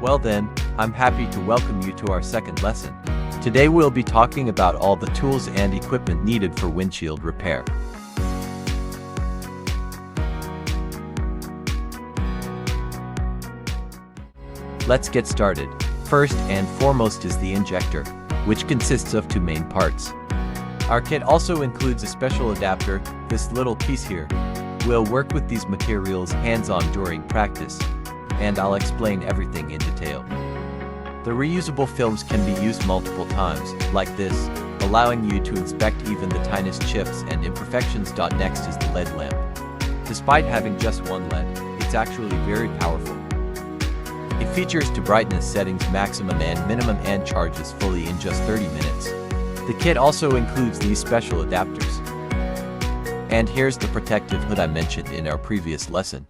Well then, I'm happy to welcome you to our second lesson. Today we'll be talking about all the tools and equipment needed for windshield repair. Let's get started. First and foremost is the injector, which consists of two main parts. Our kit also includes a special adapter. This little piece here. We'll work with these materials hands-on during practice, and I'll explain everything in detail. The reusable films can be used multiple times, like this, allowing you to inspect even the tiniest chips and imperfections. Next is the LED lamp. Despite having just one LED, it's actually very powerful. It features two brightness settings, maximum and minimum, and charges fully in just 30 minutes. The kit also includes these special adapters. And here's the protective hood I mentioned in our previous lesson.